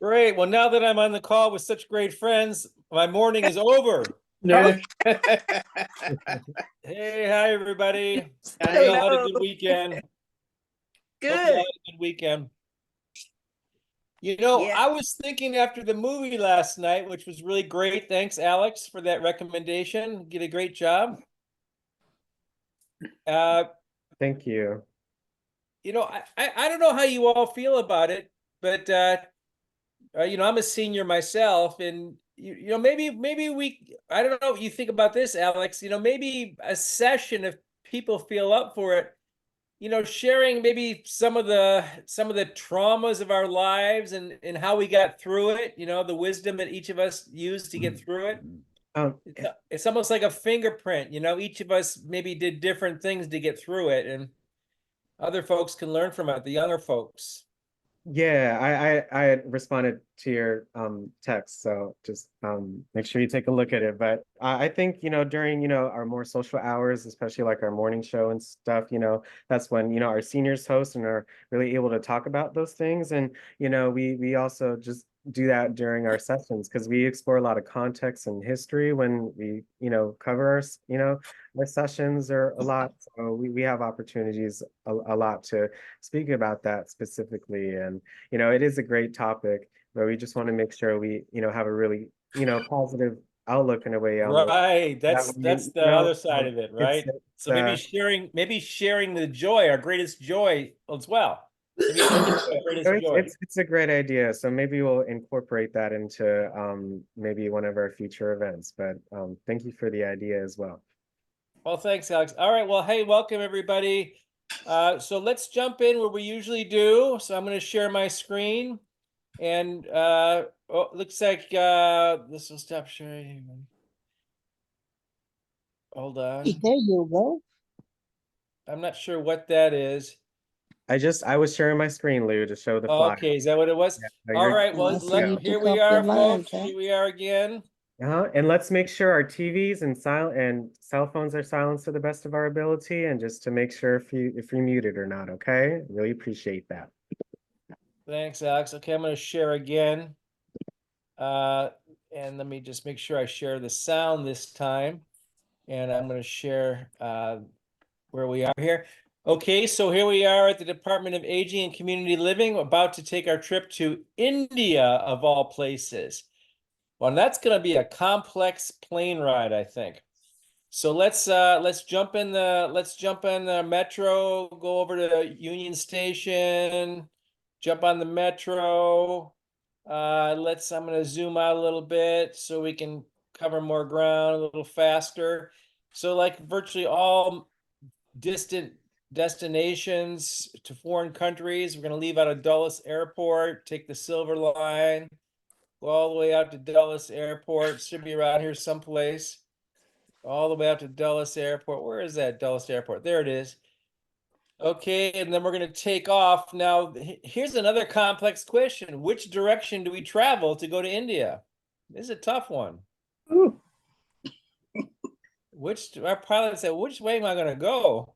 Great. Well, now that I'm on the call with such great friends, my morning is over. Yeah. Hey, hi, everybody. Hope you all had a Hello. good weekend. Hope you all Good. had a good weekend. Yeah. I was thinking after the movie last night, which was really great. Thanks, Alex, for that recommendation. You did a great job. Uh, Thank you. I don't know how you all feel about it, but I'm a senior myself, and maybe I don't know what you think about this, Alex. Maybe a session if people feel up for it. Sharing maybe some of the traumas of our lives and how we got through it. The wisdom that each of us used to get through it. Um, It's almost like a fingerprint. Each of us maybe did different things to get through it, and other folks can learn from it. The younger folks. yeah, I responded to your text, so just make sure you take a look at it. But I think, during, our more social hours, especially like our morning show and stuff, that's when, our seniors host and are really able to talk about those things. And, we also just do that during our sessions because we explore a lot of context and history when we, cover our sessions are a lot. So we have opportunities a lot to speak about that specifically. And, it is a great topic, but we just want to make sure we, have a really, positive outlook in a way on it. Right. That That's way, the other side of it, it's, right? it's, So maybe sharing the joy, our greatest joy as well. Maybe others our so greatest joy. it's a great idea. So maybe we'll incorporate that into maybe one of our future events. But thank you for the idea as well. Well, thanks, Alex. All right. Well, hey, welcome everybody. So let's jump in where we usually do. So I'm going to share my screen, and looks like this will stop sharing. Hold on. There you go. I'm not sure what that is. I was sharing my screen, Lou, to show the flyer. Okay, is that what it was? Yeah, so All you're right. Well, So you here took we off the are, lines, folks. huh? Here we are again. And let's make sure our TVs and cell phones are silenced to the best of our ability, and just to make sure if you're muted or not, okay? Really appreciate that. Thanks, Alex. Okay, I'm going to share again. And let me just make sure I share the sound this time. And I'm going to share where we are here. Okay, so here we are at the Department of Aging and Community Living, about to take our trip to India, of all places. Well, that's going to be a complex plane ride, I think. So let's jump in the metro, go over to Union Station, jump on the metro. I'm gonna zoom out a little bit so we can cover more ground a little faster. So like virtually all distant destinations to foreign countries, we're gonna leave out of Dulles Airport, take the Silver Line, go all the way out to Dulles Airport. Should be around here someplace. All the way out to Dulles Airport. Where is that Dulles Airport? There it is. Okay, and then we're going to take off. Now, here's another complex question. Which direction do we travel to go to India? This is a tough one. Ooh. Our pilot said, which way am I going to go?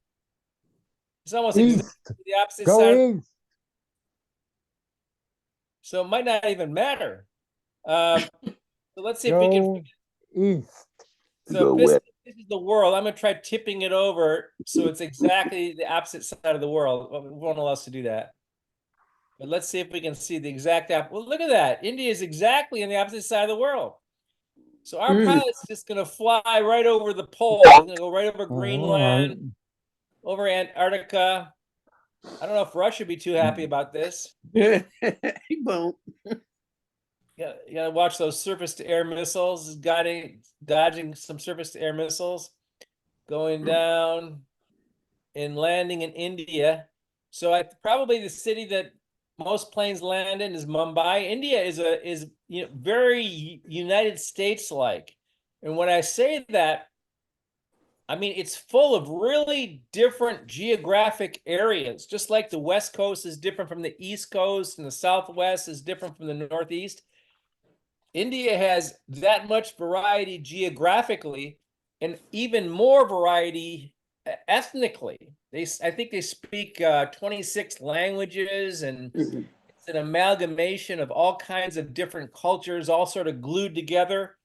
It's almost East. exactly the opposite Go side. east. So it might not even matter. So let's see if we can. Go east. So if this is the world, I'm going to try tipping it over so it's exactly the opposite side of the world. Well, it won't allow us to do that. But let's see if we can see the exact Well, look at that. India is exactly on the opposite side of the world. So our pilot's just going to fly right over the pole. He's going to go right over Greenland, over Antarctica. I don't know if Russia would be too happy about this. He won't. Yeah, you got to watch those surface-to-air missiles, dodging some surface-to-air missiles, going down and landing in India. So probably the city that most planes land in is Mumbai. India is very United States like. And when I say that, I mean it's full of really different geographic areas. Just like the West Coast is different from the East Coast and the Southwest is different from the Northeast. India has that much variety geographically and even more variety ethnically. I think they speak 26 languages, and It's an amalgamation of all kinds of different cultures, all sort of glued together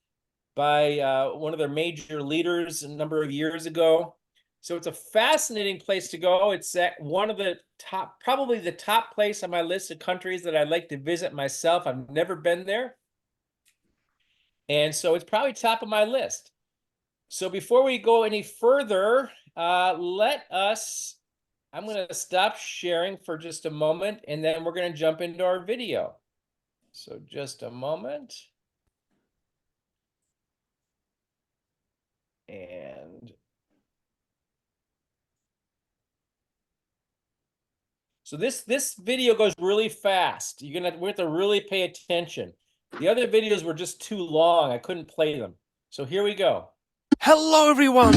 by one of their major leaders a number of years ago. So it's a fascinating place to go. It's at one of the top, probably the top place on my list of countries that I'd like to visit myself. I've never been there. And so it's probably top of my list. So before we go any further, I'm going to stop sharing for just a moment, and then we're going to jump into our video. So just a moment. And so this video goes really fast. We have to really pay attention. The other videos were just too long. I couldn't play them. So here we go. Hello, everyone.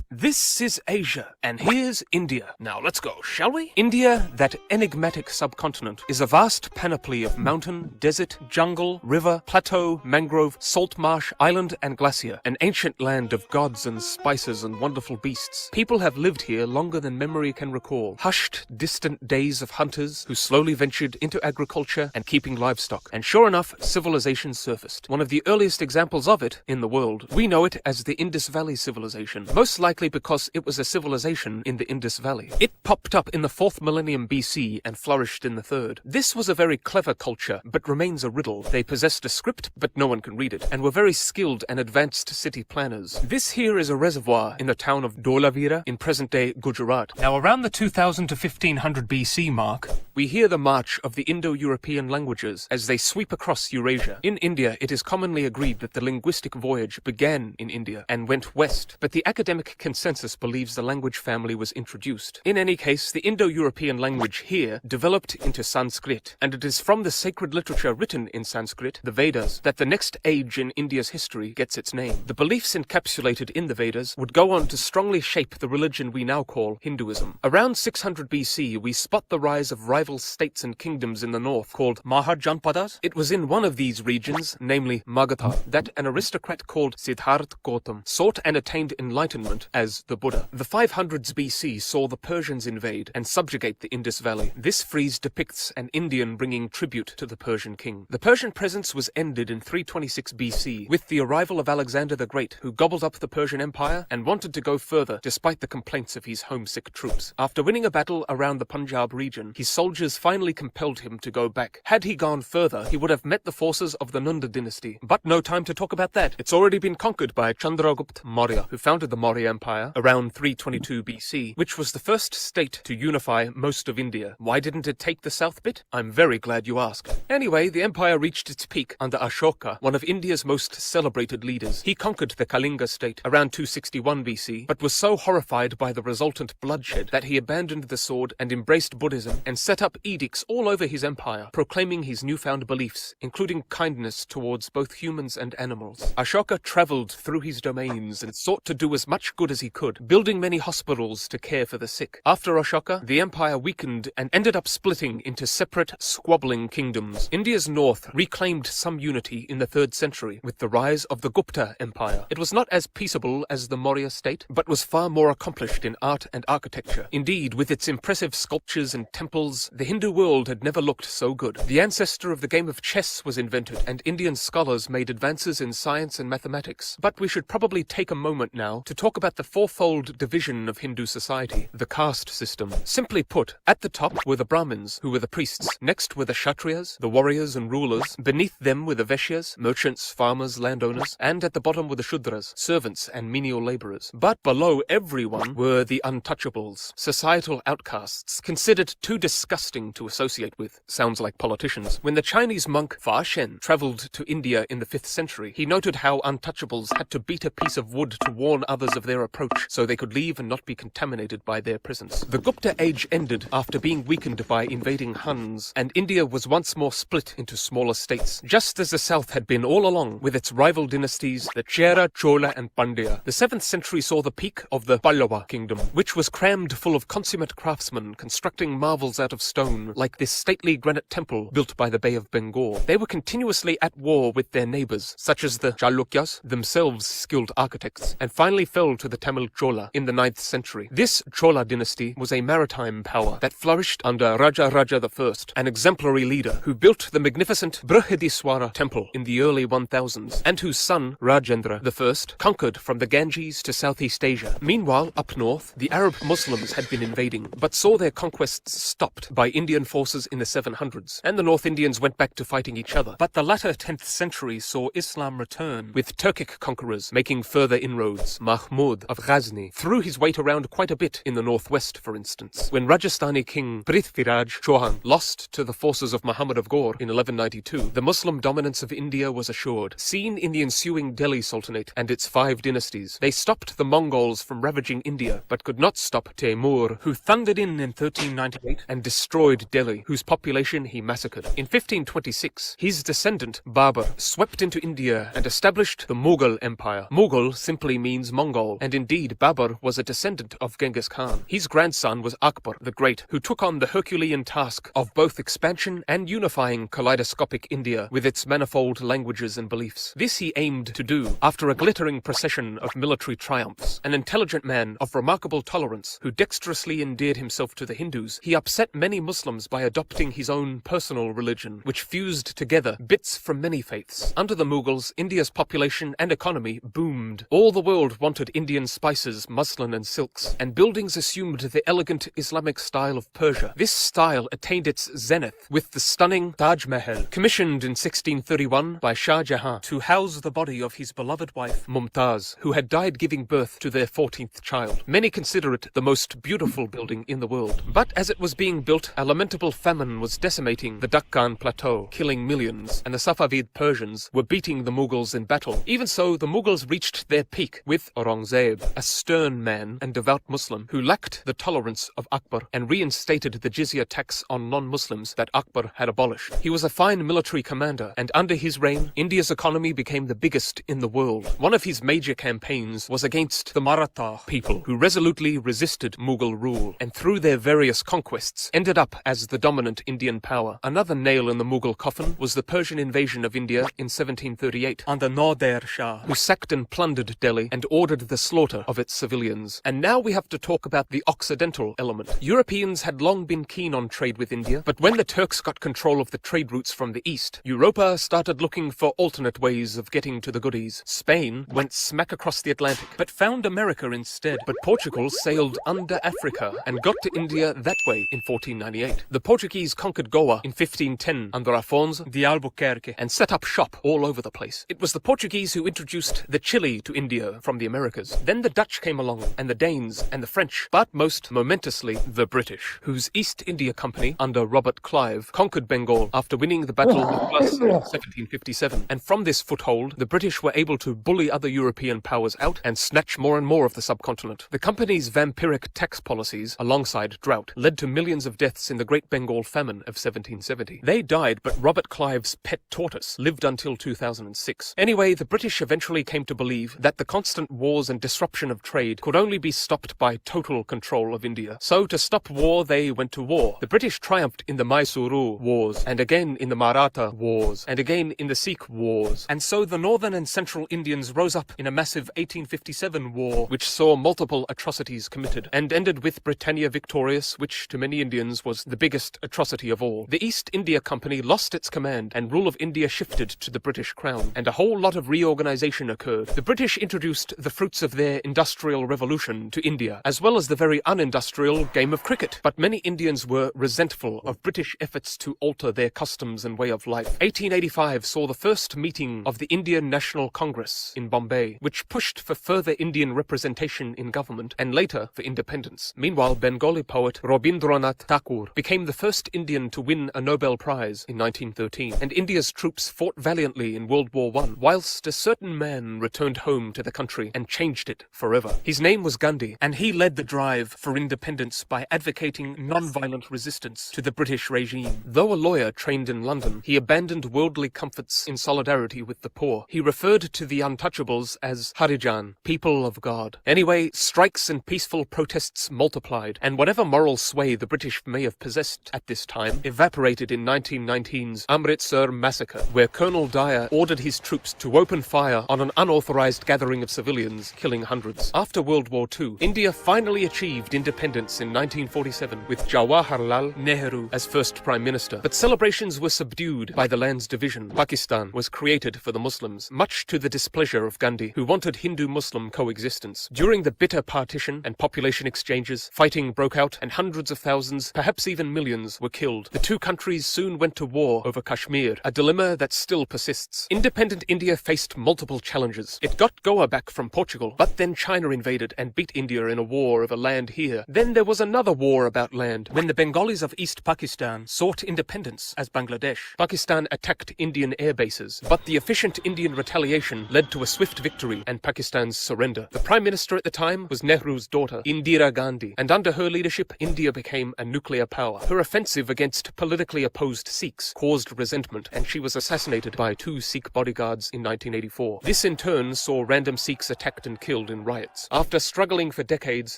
This is Asia, and here's India. Now let's go, shall we? India, that enigmatic subcontinent, is a vast panoply of mountain, desert, jungle, river, plateau, mangrove, salt marsh, island, and glacier. An ancient land of gods and spices and wonderful beasts. People have lived here longer than memory can recall. Hushed, distant days of hunters who slowly ventured into agriculture and keeping livestock. And sure enough, civilization surfaced. One of the earliest examples of it in the world. We know it as the Indus Valley Civilization. Most likely because it was a civilization in the Indus Valley. It popped up in the 4th millennium BC and flourished in the 3rd. This was a very clever culture, but remains a riddle. They possessed a script, but no one can read it, and were very skilled and advanced city planners. This here is a reservoir in the town of Dholavira in present-day Gujarat. Now, around the 2000 to 1500 BC mark, we hear the march of the Indo-European languages as they sweep across Eurasia. In India, it is commonly agreed that the linguistic voyage began in India and went west, but the academic consensus believes the language family was introduced. In any case, the Indo-European language here developed into Sanskrit, and it is from the sacred literature written in Sanskrit, the Vedas, that the next age in India's history gets its name. The beliefs encapsulated in the Vedas would go on to strongly shape the religion we now call Hinduism. Around 600 BC, we spot the rise of rival states and kingdoms in the north called Mahajanpadas. It was in one of these regions, namely Magadha, that an aristocrat called Siddhartha Gautam sought and attained enlightenment as the Buddha. The 500s BC saw the Persians invade and subjugate the Indus Valley. This frieze depicts an Indian bringing tribute to the Persian king. The Persian presence was ended in 326 BC with the arrival of Alexander the Great, who gobbled up the Persian Empire and wanted to go further despite the complaints of his homesick troops. After winning a battle around the Punjab region, his soldiers finally compelled him to go back. Had he gone further, he would have met the forces of the Nanda dynasty. But no time to talk about that. It's already been conquered by Chandragupta Maurya, who founded the Maurya Empire around 322 BC, which was the first state to unify most of India. Why didn't it take the south bit? I'm very glad you asked. Anyway, the empire reached its peak under Ashoka, one of India's most celebrated leaders. He conquered the Kalinga state around 261 BC, but was so horrified by the resultant bloodshed that he abandoned the sword and embraced Buddhism and set up edicts all over his empire, proclaiming his newfound beliefs, including kindness towards both humans and animals. Ashoka traveled through his domains and sought to do as much good as he could, building many hospitals to care for the sick. After Ashoka, the empire weakened and ended up splitting into separate, squabbling kingdoms. India's north reclaimed some unity in the 3rd century with the rise of the Gupta Empire. It was not as peaceable as the Maurya state, but was far more accomplished in art and architecture. Indeed, with its impressive sculptures and temples, the Hindu world had never looked so good. The ancestor of the game of chess was invented, and Indian scholars made advances in science and mathematics. But we should probably take a moment now to talk about the fourfold division of Hindu society, the caste system. Simply put, at the top were the Brahmins, who were the priests. Next were the Kshatriyas, the warriors and rulers. Beneath them were the Vaishyas, merchants, farmers, landowners. And at the bottom were the Shudras, servants and menial laborers. But below everyone were the untouchables, societal outcasts, considered too disgusting to associate with. Sounds like politicians. When the Chinese monk Fa Shen traveled to India in the 5th century, he noted how untouchables had to beat a piece of wood to warn others of their approach. watch so they could leave and not be contaminated by their presence. The Gupta age ended after being weakened by invading Huns, and India was once more split into smaller states, just as the south had been all along with its rival dynasties, the Chera, Chola and Pandya. The 7th century saw the peak of the Pallava kingdom, which was crammed full of consummate craftsmen constructing marvels out of stone, like this stately granite temple built by the Bay of Bengal. They were continuously at war with their neighbours, such as the Chalukyas, themselves skilled architects, and finally fell to the Tamil Chola in the 9th century. This Chola dynasty was a maritime power that flourished under Raja Raja I, an exemplary leader who built the magnificent Brihadiswara temple in the early 1000s, and whose son, Rajendra I, conquered from the Ganges to Southeast Asia. Meanwhile, up north, the Arab Muslims had been invading, but saw their conquests stopped by Indian forces in the 700s, and the North Indians went back to fighting each other. But the latter 10th century saw Islam return, with Turkic conquerors making further inroads. Mahmud of Ghazni threw his weight around quite a bit in the northwest, for instance. When Rajasthani king Prithviraj Chauhan lost to the forces of Muhammad of Ghor in 1192, the Muslim dominance of India was assured. Seen in the ensuing Delhi Sultanate and its 5 dynasties, they stopped the Mongols from ravaging India, but could not stop Temur, who thundered in 1398 and destroyed Delhi, whose population he massacred. In 1526, his descendant Babur swept into India and established the Mughal Empire. Mughal simply means Mongol, and indeed Babur was a descendant of Genghis Khan. His grandson was Akbar the Great, who took on the Herculean task of both expansion and unifying kaleidoscopic India with its manifold languages and beliefs. This he aimed to do after a glittering procession of military triumphs. An intelligent man of remarkable tolerance, who dexterously endeared himself to the Hindus, he upset many Muslims by adopting his own personal religion, which fused together bits from many faiths. Under the Mughals, India's population and economy boomed. All the world wanted Indian spices, muslin and silks, and buildings assumed the elegant Islamic style of Persia. This style attained its zenith with the stunning Taj Mahal, commissioned in 1631 by Shah Jahan to house the body of his beloved wife Mumtaz, who had died giving birth to their 14th child. Many consider it the most beautiful building in the world. But as it was being built, a lamentable famine was decimating the Deccan plateau, killing millions, and the Safavid Persians were beating the Mughals in battle. Even so, the Mughals reached their peak with Aurangzeb, a stern man and devout Muslim who lacked the tolerance of Akbar and reinstated the jizya tax on non-Muslims that Akbar had abolished. He was a fine military commander, and under his reign, India's economy became the biggest in the world. One of his major campaigns was against the Maratha people, who resolutely resisted Mughal rule, and through their various conquests ended up as the dominant Indian power. Another nail in the Mughal coffin was the Persian invasion of India in 1738 under Nader Shah, who sacked and plundered Delhi and ordered the slaughter of its civilians. And now we have to talk about the Occidental element. Europeans had long been keen on trade with India, but when the Turks got control of the trade routes from the east, Europa started looking for alternate ways of getting to the goodies. Spain went smack across the Atlantic, but found America instead. But Portugal sailed under Africa and got to India that way in 1498. The Portuguese conquered Goa in 1510 under Afonso de Albuquerque and set up shop all over the place. It was the Portuguese who introduced the chili to India from the Americas. Then the Dutch came along, and the Danes, and the French, but most momentously the British, whose East India Company under Robert Clive conquered Bengal after winning the Battle of Plassey in 1757. And from this foothold, the British were able to bully other European powers out and snatch more and more of the subcontinent. The company's vampiric tax policies, alongside drought, led to millions of deaths in the Great Bengal Famine of 1770. They died, but Robert Clive's pet tortoise lived until 2006. Anyway, the British eventually came to believe that the constant wars and disruption of trade could only be stopped by total control of India. So to stop war, they went to war. The British triumphed in the Mysuru Wars, and again in the Maratha Wars, and again in the Sikh Wars. And so the northern and central Indians rose up in a massive 1857 war, which saw multiple atrocities committed, and ended with Britannia victorious, which to many Indians was the biggest atrocity of all. The East India Company lost its command, and rule of India shifted to the British Crown, and a whole lot of reorganization occurred. The British introduced the fruits of their industrial revolution to India, as well as the very unindustrial game of cricket. But many Indians were resentful of British efforts to alter their customs and way of life. 1885 saw the first meeting of the Indian National Congress in Bombay, which pushed for further Indian representation in government and later for independence. Meanwhile, Bengali poet Rabindranath Tagore became the first Indian to win a Nobel Prize in 1913, and India's troops fought valiantly in World War I, whilst a certain man returned home to the country and changed it forever. forever. His name was Gandhi, and he led the drive for independence by advocating non-violent resistance to the British regime. Though a lawyer trained in London, he abandoned worldly comforts in solidarity with the poor. He referred to the untouchables as Harijan, people of God. Anyway, strikes and peaceful protests multiplied, and whatever moral sway the British may have possessed at this time evaporated in 1919's Amritsar massacre, where Colonel Dyer ordered his troops to open fire on an unauthorized gathering of civilians, killing hundreds. After World War II, India finally achieved independence in 1947 with Jawaharlal Nehru as first Prime Minister. But celebrations were subdued by the land's division. Pakistan was created for the Muslims, much to the displeasure of Gandhi, who wanted Hindu-Muslim coexistence. During the bitter partition and population exchanges, fighting broke out and hundreds of thousands, perhaps even millions, were killed. The two countries soon went to war over Kashmir, a dilemma that still persists. Independent India faced multiple challenges. It got Goa back from Portugal, but then China invaded and beat India in a war over land here. Then there was another war about land, when the Bengalis of East Pakistan sought independence as Bangladesh. Pakistan attacked Indian air bases, but the efficient Indian retaliation led to a swift victory and Pakistan's surrender. The Prime Minister at the time was Nehru's daughter, Indira Gandhi, and under her leadership, India became a nuclear power. Her offensive against politically opposed Sikhs caused resentment, and she was assassinated by 2 Sikh bodyguards in 1984. This in turn saw random Sikhs attacked and killed in riots. After struggling for decades,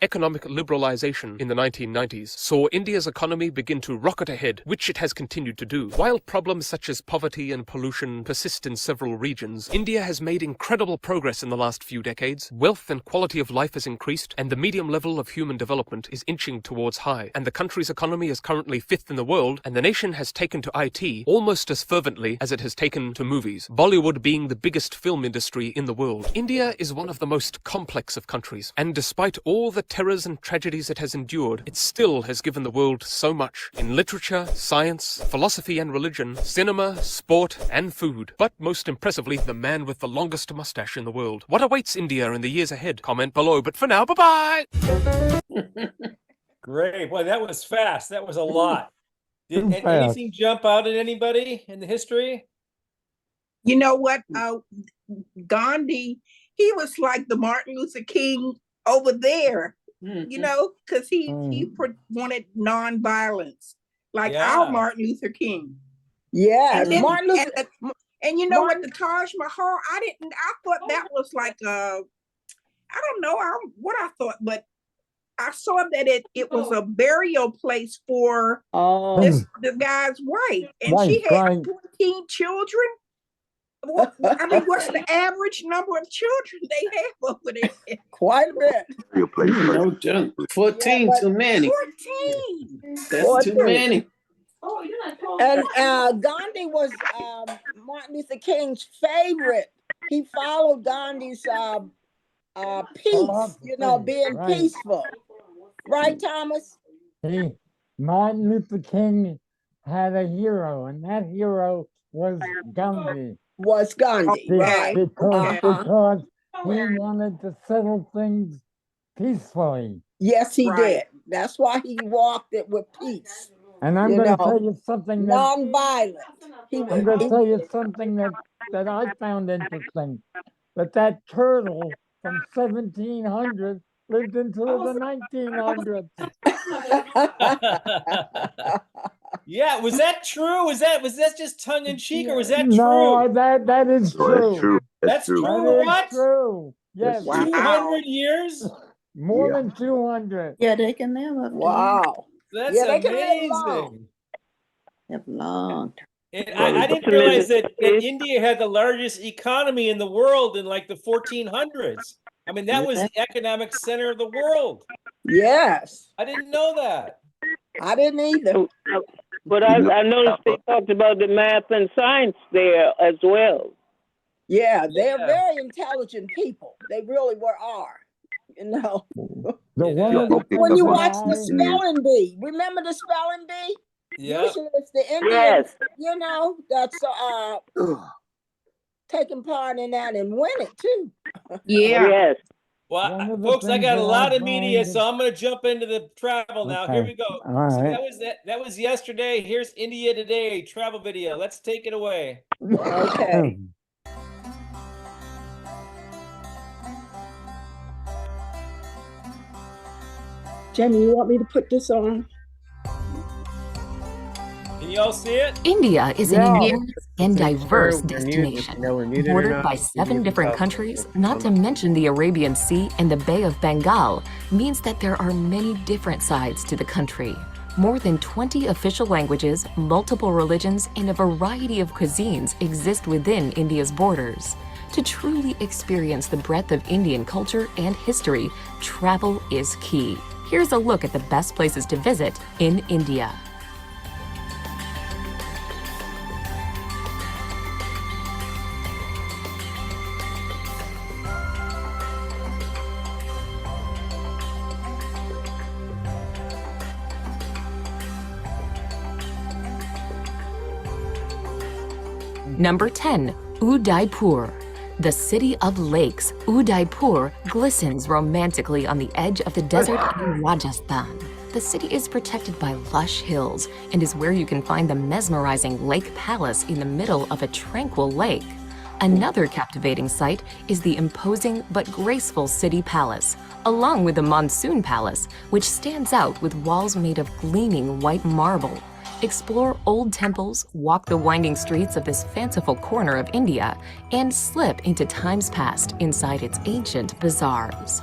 economic liberalization in the 1990s saw India's economy begin to rocket ahead, which it has continued to do. While problems such as poverty and pollution persist in several regions, India has made incredible progress in the last few decades. Wealth and quality of life has increased, and the medium level of human development is inching towards high. And the country's economy is currently 5th in the world, and the nation has taken to IT almost as fervently as it has taken to movies, Bollywood being the biggest film industry in the world. India is one of the most complex of countries, and despite all the terrors and tragedies it has endured, it still has given the world so much in literature, science, philosophy and religion, cinema, sport and food. But most impressively, the man with the longest mustache in the world. What awaits India in the years ahead? Comment below, but for now, bye-bye! Great. Boy, that was fast. That was a lot. Did Too fast. anything jump out at anybody in the history? You know what? Gandhi, he was like the Martin Luther King over there, you know, because he wanted nonviolence, like our Yeah. Martin Luther King. Yes, And then- Martin Luther. And you know what? The Taj Mahal, I thought that was like I don't know what I thought, but I saw that it was a burial place for Oh, the guy's wife, and she had 14 children. I mean, what's the average number of children they have over there? quite a bit. Your place. No junk. 14 but- too many. 14. That's too 14. many. And Gandhi was Martin Luther King's favorite. He followed Gandhi's peace, you know, being Right. peaceful. Right, Thomas? See, Martin Luther King had a hero, and that hero was Gandhi. Was Gandhi, Be- right? Because he wanted to settle things peacefully. Yes, he Right. did. That's why he walked it with peace, And I'm You going to know, tell you something that nonviolent. He I'm going to was. tell you something that I found interesting. That turtle from 1700 lived into the 1900s. Yeah, was that true? Was that just tongue in cheek, or was that No, true? that is No, that's true. true. That's true. true. That is What? true. Yes, That's true. 200 years? more Yeah. than 200. Yeah, they can live up to Wow. That's Yeah, they can live long. amazing. live long. And Well, I it's didn't realize that India had the largest economy in the world in like the 1400s. I mean, that was the economic center of the world. Yes, I didn't know that. I didn't either. But I noticed they talked about the math and science there as well. Yeah, they're Yeah. very intelligent people. They really are. You know, The Yeah. one of the when you things watch the I- spelling bee, remember the spelling bee? Yeah. Usually it's the Indians, Yes. you know, that's taking part in that and winning too. Yeah. Yes. Well, One of the folks, I things got a that lot I of media, find so I'm going to jump into the travel now. Here Okay. we go. All So right. that was yesterday. Here's India Today travel video. Let's take it away. Okay. Jenny, you want me to put this on? Can you all see it? India is an Yeah. enormous and Make sure diverse we're muted, destination, you know we're muted or bordered not. by You 7 need to different tell- countries, not to mention the Arabian Sea and the Bay of Bengal, means that there are many different sides to the country. More than 20 official languages, multiple religions, and a variety of cuisines exist within India's borders. To truly experience the breadth of Indian culture and history, travel is key. Here's a look at the best places to visit in India. Number 10, Udaipur. The city of lakes, Udaipur glistens romantically on the edge of the desert in Rajasthan. The city is protected by lush hills and is where you can find the mesmerizing Lake Palace in the middle of a tranquil lake. Another captivating sight is the imposing but graceful city palace, along with the Monsoon Palace, which stands out with walls made of gleaming white marble. Explore old temples, walk the winding streets of this fanciful corner of India, and slip into times past inside its ancient bazaars.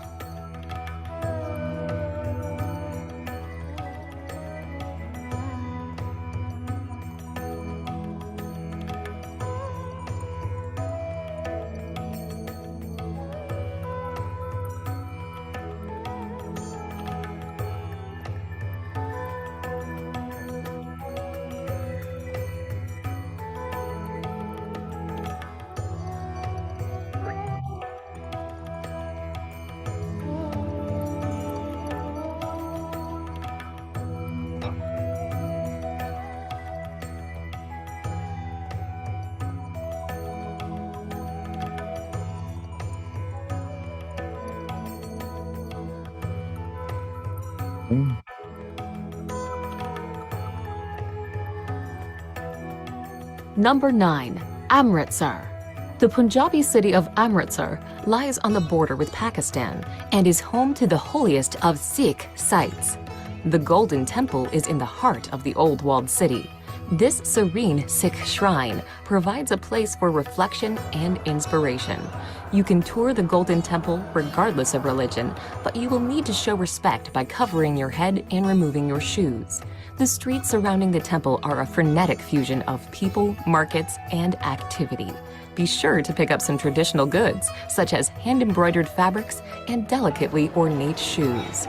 Number 9, Amritsar. The Punjabi city of Amritsar lies on the border with Pakistan and is home to the holiest of Sikh sites. The Golden Temple is in the heart of the old walled city. This serene Sikh shrine provides a place for reflection and inspiration. You can tour the Golden Temple regardless of religion, but you will need to show respect by covering your head and removing your shoes. The streets surrounding the temple are a frenetic fusion of people, markets, and activity. Be sure to pick up some traditional goods, such as hand-embroidered fabrics and delicately ornate shoes.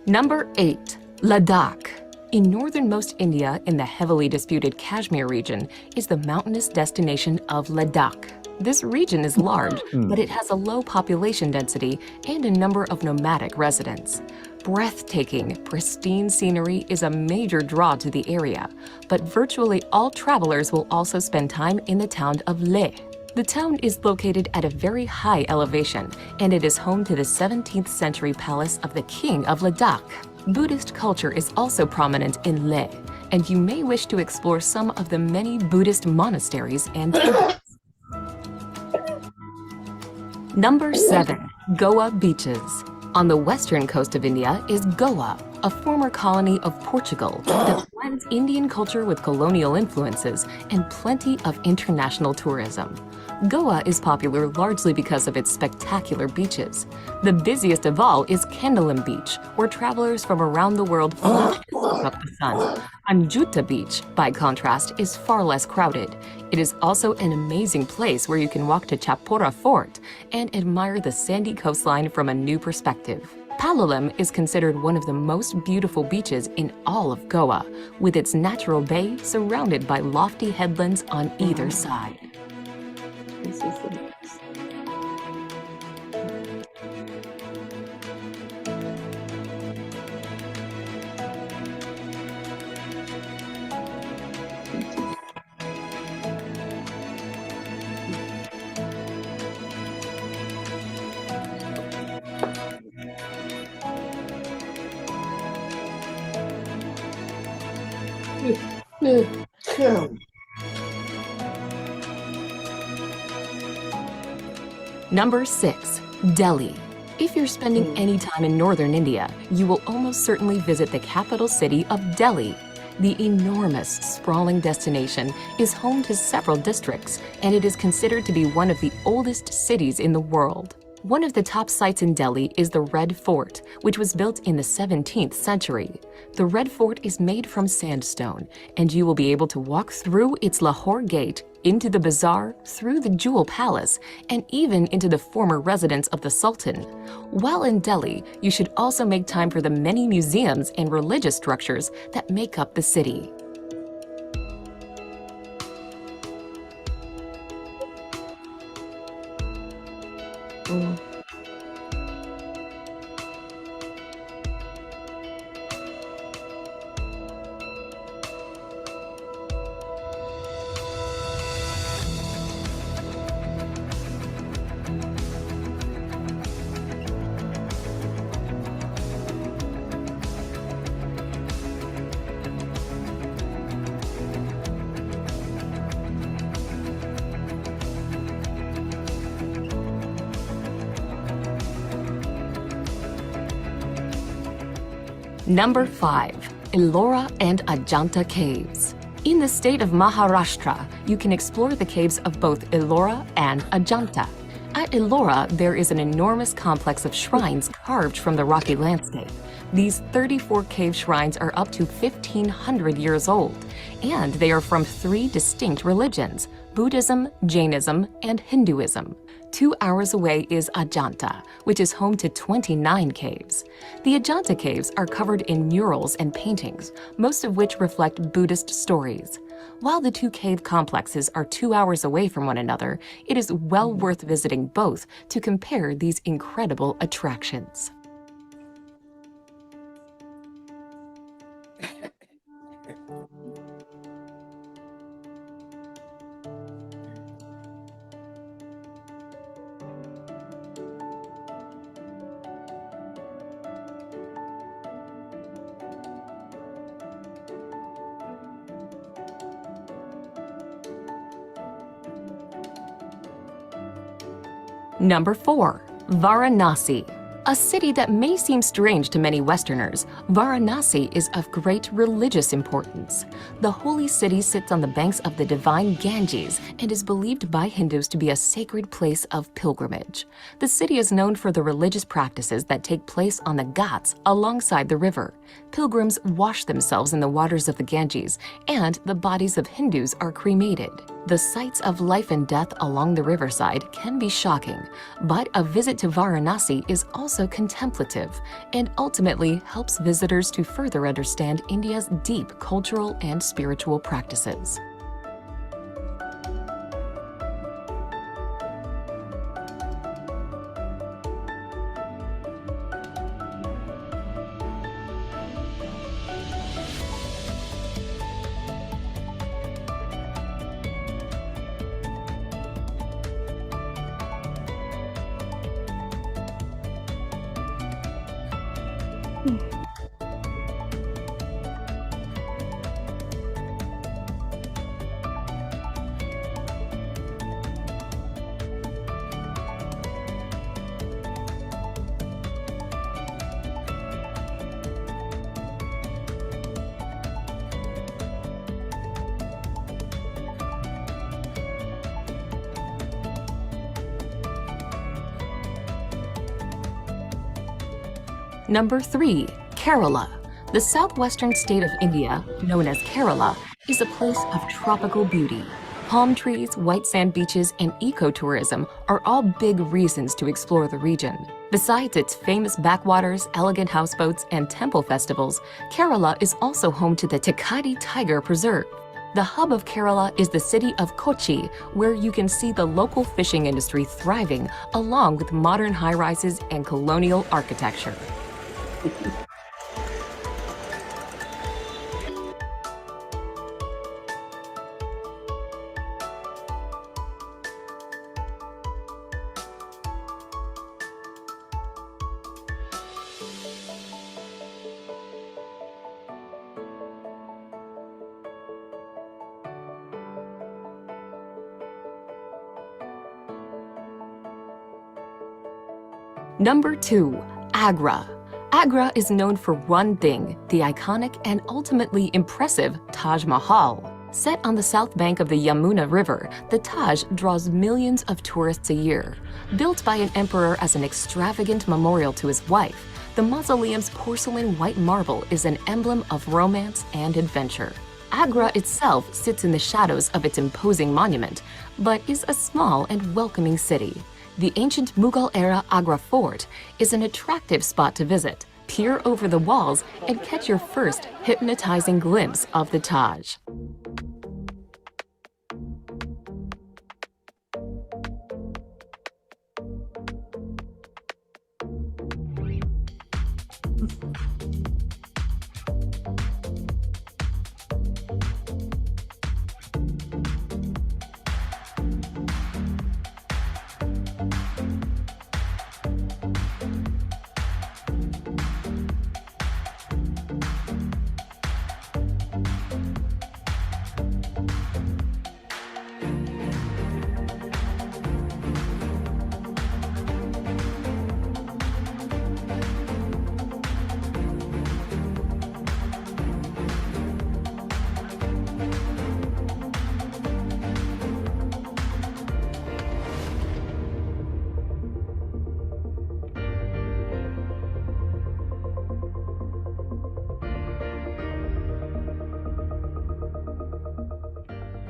Number 8, Ladakh. In northernmost India, in the heavily disputed Kashmir region, is the mountainous destination of Ladakh. This region is large, but it has a low population density and a number of nomadic residents. Breathtaking, pristine scenery is a major draw to the area, but virtually all travelers will also spend time in the town of Leh. The town is located at a very high elevation, and it is home to the 17th century palace of the King of Ladakh. Buddhist culture is also prominent in Leh, and you may wish to explore some of the many Buddhist monasteries and temples. Number 7, Goa beaches. On the western coast of India is Goa, a former colony of Portugal that blends Indian culture with colonial influences and plenty of international tourism. Goa is popular largely because of its spectacular beaches. The busiest of all is Kendalum Beach, where travelers from around the world flock to soak up the sun. Anjuta Beach, by contrast, is far less crowded. It is also an amazing place where you can walk to Chapora Fort and admire the sandy coastline from a new perspective. Palolem is considered one of the most beautiful beaches in all of Goa, with its natural bay surrounded by lofty headlands on either side. This is it. Number 6. Delhi. If you're spending any time in northern India, you will almost certainly visit the capital city of Delhi. The enormous, sprawling destination is home to several districts, and it is considered to be one of the oldest cities in the world. One of the top sites in Delhi is the Red Fort, which was built in the 17th century. The Red Fort is made from sandstone, and you will be able to walk through its Lahore Gate, into the bazaar, through the Jewel Palace, and even into the former residence of the Sultan. While in Delhi, you should also make time for the many museums and religious structures that make up the city. Number 5. Ellora and Ajanta Caves. In the state of Maharashtra, you can explore the caves of both Ellora and Ajanta. At Ellora, there is an enormous complex of shrines carved from the rocky landscape. These 34 cave shrines are up to 1,500 years old, and they are from 3 distinct religions: Buddhism, Jainism, and Hinduism. 2 hours away is Ajanta, which is home to 29 caves. The Ajanta caves are covered in murals and paintings, most of which reflect Buddhist stories. While the 2 cave complexes are 2 hours away from one another, it is well worth visiting both to compare these incredible attractions. Number 4. Varanasi. A city that may seem strange to many Westerners, Varanasi is of great religious importance. The holy city sits on the banks of the divine Ganges and is believed by Hindus to be a sacred place of pilgrimage. The city is known for the religious practices that take place on the Ghats alongside the river. Pilgrims wash themselves in the waters of the Ganges, and the bodies of Hindus are cremated. The sights of life and death along the riverside can be shocking, but a visit to Varanasi is also contemplative and ultimately helps visitors to further understand India's deep cultural and spiritual practices. Number 3. Kerala. The southwestern state of India, known as Kerala, is a place of tropical beauty. Palm trees, white sand beaches, and ecotourism are all big reasons to explore the region. Besides its famous backwaters, elegant houseboats, and temple festivals, Kerala is also home to the Thekadi Tiger Preserve. The hub of Kerala is the city of Kochi, where you can see the local fishing industry thriving along with modern high-rises and colonial architecture. Number 2, Agra. Agra is known for one thing, the iconic and ultimately impressive Taj Mahal. Set on the south bank of the Yamuna River, the Taj draws millions of tourists a year. Built by an emperor as an extravagant memorial to his wife, the mausoleum's porcelain white marble is an emblem of romance and adventure. Agra itself sits in the shadows of its imposing monument, but is a small and welcoming city. The ancient Mughal-era Agra Fort is an attractive spot to visit. Peer over the walls and catch your first hypnotizing glimpse of the Taj.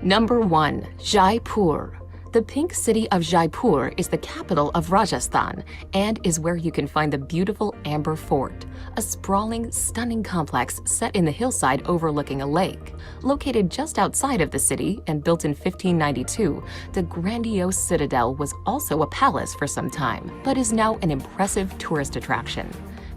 Number 1, Jaipur. The pink city of Jaipur is the capital of Rajasthan and is where you can find the beautiful Amber Fort, a sprawling, stunning complex set in the hillside overlooking a lake. Located just outside of the city and built in 1592, the grandiose citadel was also a palace for some time, but is now an impressive tourist attraction.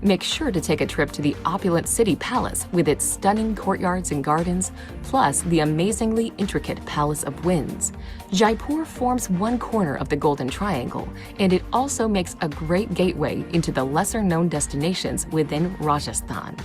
Make sure to take a trip to the opulent city palace with its stunning courtyards and gardens, plus the amazingly intricate Palace of Winds. Jaipur forms one corner of the Golden Triangle, and it also makes a great gateway into the lesser-known destinations within Rajasthan.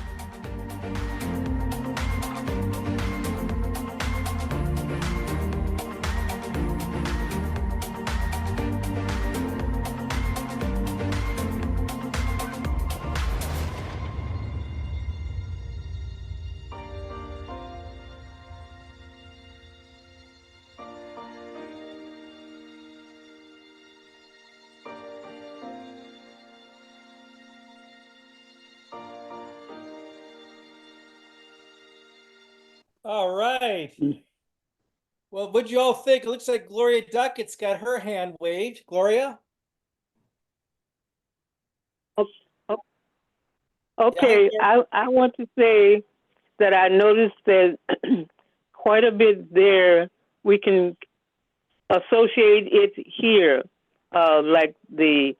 All right. Well, what'd you all think? It looks like Gloria Duckett's got her hand waved. Gloria? Okay, I want to say that I noticed that quite a bit there. We can associate it here, like the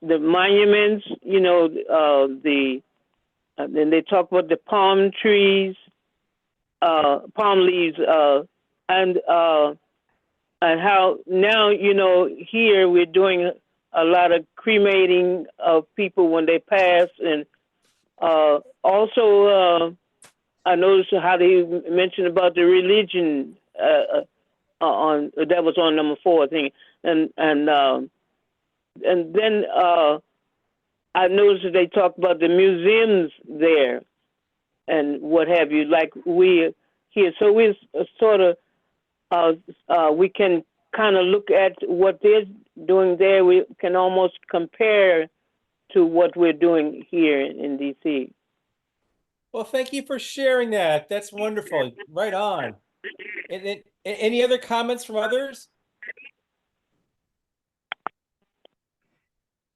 monuments. You know, then they talk about the palm trees, palm leaves, and how now, you know, here we're doing a lot of cremating of people when they pass, and also I noticed how they mentioned about the religion on that was on number 4, I think, and then I noticed that they talked about the museums there and what have you, like we here. So we're sort of we can kind of look at what they're doing there. We can almost compare to what we're doing here in DC. Well, thank you for sharing that. That's wonderful. Right on. And any other comments from others?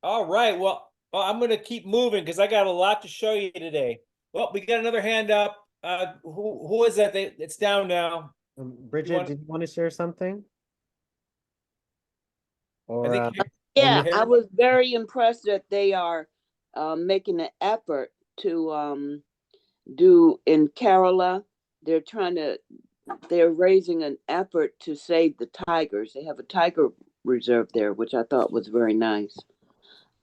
All right. Well, I'm going to keep moving because I got a lot to show you today. Well, we got another hand up. Who is that? It's down now. Bridget, did you want to share something? Or I think Yeah, you- I was very impressed that they are making an effort to do in Kerala. They're raising an effort to save the tigers. They have a tiger reserve there, which I thought was very nice.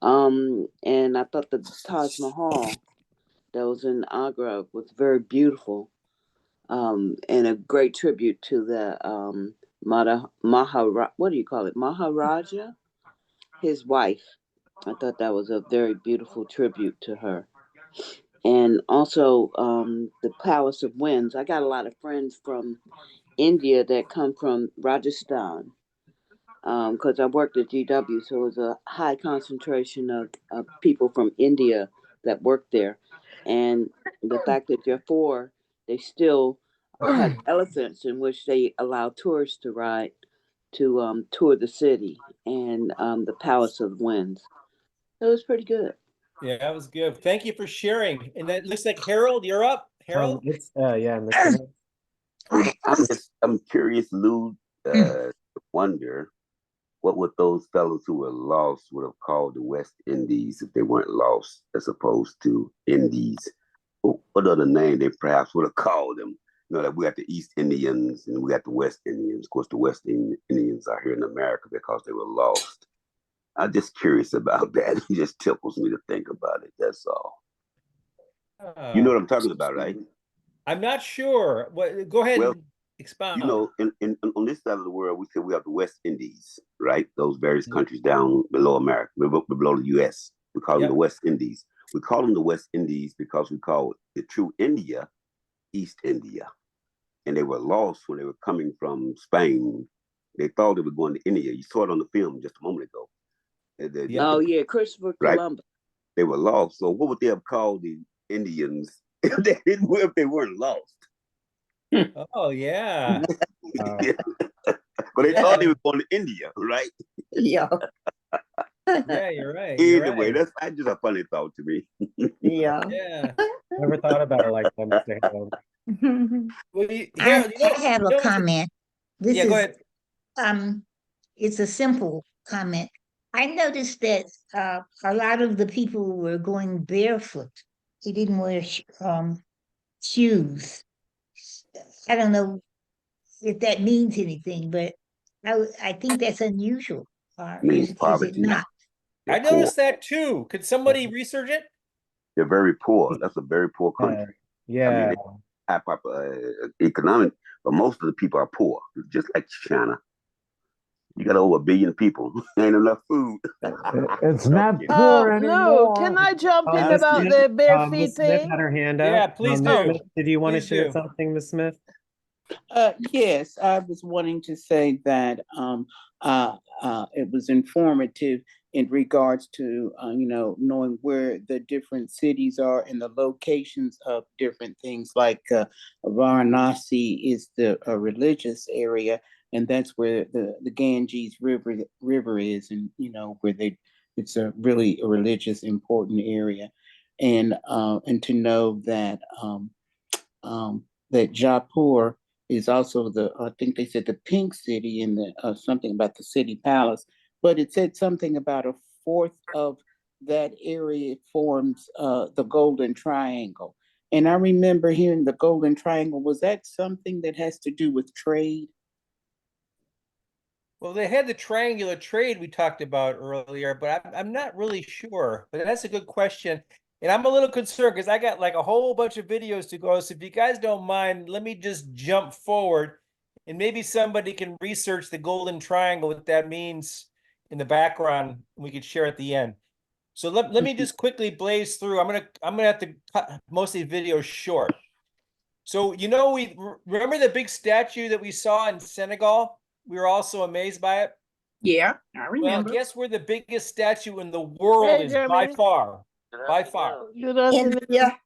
And I thought the Taj Mahal that was in Agra was very beautiful, and a great tribute to the what do you call it? Maharaja, his wife. I thought that was a very beautiful tribute to her. And also the Palace of Winds. I got a lot of friends from India that come from Rajasthan because I worked at GW, so it was a high concentration of people from India that worked there. And the fact that therefore they still have elephants in which they allow tourists to ride to tour the city and the Palace of Winds. It was pretty good. Yeah, that was good. Thank you for sharing. And that looks like Harold, you're up. Harold? It's yeah, Mr. I'm curious, Lou, wonder what would those fellows who were lost would have called the West Indies if they weren't lost, as opposed to Indies. What other name they perhaps would have called them? You know, that we got the East Indians and we got the West Indians. Of course, the West Indians are here in America because they were lost. I'm just curious about that. It just tickles me to think about it. That's all. You know what I'm talking about, right? I'm not sure. What? Go ahead and expound. You know, on this side of the world, we said we have the West Indies, right? Those various countries down below America, below the U.S. We call them the West Indies. We call them the West Indies because we call the true India East India. And they were lost when they were coming from Spain. They thought they were going to India. You saw it on the film just a moment ago. Oh, yeah, Christopher Columbus. They were lost. So what would they have called the Indians if they weren't lost? Oh, yeah. But they thought they were going to India, right? Yeah. Yeah, you're right. Anyway, that's just a funny thought to me. Yeah. Yeah. Never thought about it like that, Mr. Harold. Well, I have a comment. This go ahead. It's a simple comment. I noticed that a lot of the people were going barefoot. They didn't wear shoes. I don't know if that means anything, but I think that's unusual. Means Is it poverty. not? I noticed that too. Could somebody research it? They're very poor. That's a very poor country. Yeah. I mean, they have economic, but most of the people are poor, just like China. You got over 1 billion people. Ain't enough food. It's not poor anymore. No, can I jump in about the bare feet Ms. Smith thing? had her hand up. Yeah, please do. Ms. Smith, did you want to Please share do. something, Ms. Smith? Yes, I was wanting to say that it was informative in regards to knowing where the different cities are and the locations of different things. Like Varanasi is the religious area, and that's where the Ganges River is, and where it's a really religious important area, and to know that that Jaipur is also I think they said the pink city in the something about the city palace, but it said something about a fourth of that area forms the Golden Triangle. And I remember hearing the Golden Triangle. Was that something that has to do with trade? Well, they had the triangular trade we talked about earlier, but I'm not really sure. But that's a good question. And I'm a little concerned because I got like a whole bunch of videos to go. So if you guys don't mind, let me just jump forward and maybe somebody can research the Golden Triangle, what that means in the background, and we could share at the end. So let me just quickly blaze through. I'm gonna have to cut most of these videos short. So we remember the big statue that we saw in Senegal? We were also amazed by it. Yeah, I remember. Well, guess where the biggest statue in the world is by far? By far. India.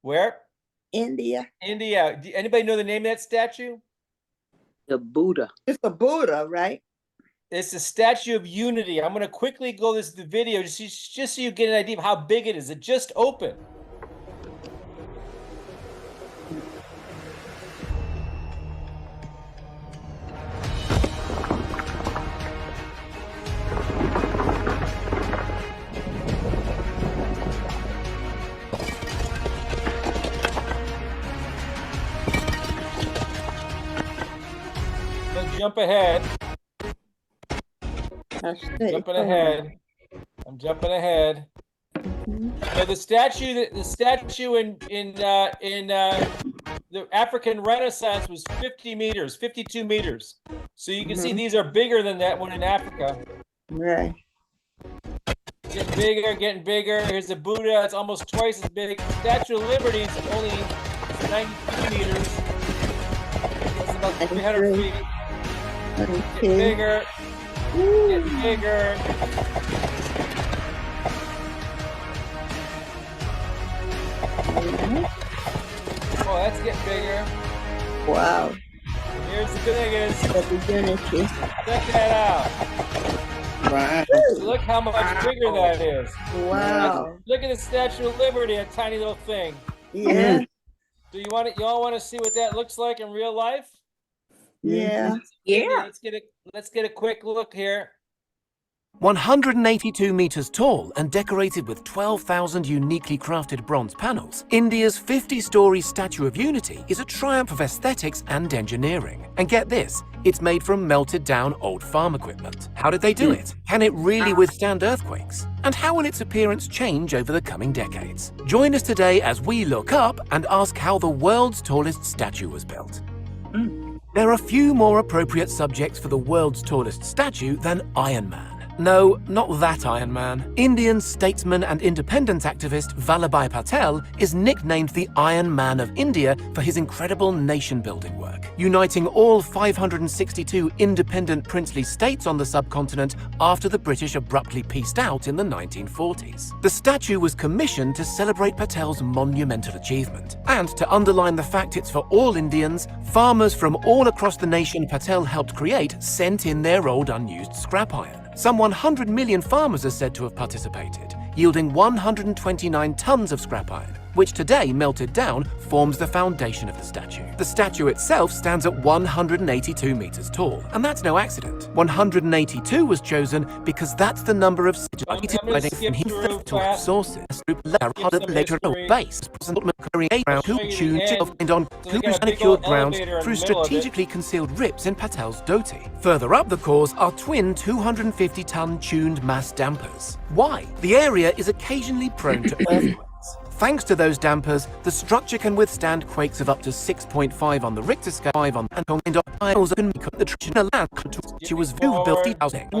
Where? India. India. Anybody know the name of that statue? The Buddha. It's a Buddha, right? It's the Statue of Unity. I'm going to quickly go this the video just so you get an idea of how big it is. It just opened. Let's jump ahead. I'm jumping ahead. So the statue in the African Renaissance was 50 meters, 52 meters. So you can see these are bigger than that one in Africa. Right. Getting bigger, getting bigger. Here's the Buddha. It's almost twice as big. Statue of Liberty is only 92 meters. It's about 300 feet. Getting bigger. Getting bigger. Oh, that's getting bigger. Wow. Here's the biggest. The beginning. Check that out. Wow. Look how much bigger that is. Wow. Look at the Statue of Liberty, a tiny little thing. Yeah. Do you want it? You all want to see what that looks like in real life? Yeah. Yeah. Let's get a quick look here. 182 meters tall and decorated with 12,000 uniquely crafted bronze panels, India's 50-story Statue of Unity is a triumph of aesthetics and engineering. And get this, it's made from melted down old farm equipment. How did they do it? Can it really withstand earthquakes? And how will its appearance change over the coming decades? Join us today as we look up and ask how the world's tallest statue was built. There are few more appropriate subjects for the world's tallest statue than Iron Man. No, not that Iron Man. Indian statesman and independence activist Vallabhbhai Patel is nicknamed the Iron Man of India for his incredible nation-building work, uniting all 562 independent princely states on the subcontinent after the British abruptly peaced out in the 1940s. The statue was commissioned to celebrate Patel's monumental achievement, and to underline the fact it's for all Indians, farmers from all across the nation Patel helped create sent in their old unused scrap iron. Some 100 million farmers are said to have participated, yielding 129 tons of scrap iron, which today, melted down, forms the foundation of the statue. The statue itself stands at 182 meters tall, and that's no accident. 182 was chosen because that's the number of sources later base on manicured grounds through strategically concealed rips in Patel's dhoti. Further up the cores are twin 250-ton tuned mass dampers. Why? The area is occasionally prone to earthquakes. Thanks to those dampers, the structure can withstand quakes of up to 6.5 on the Richter scale, 5 on and the traditional land she was built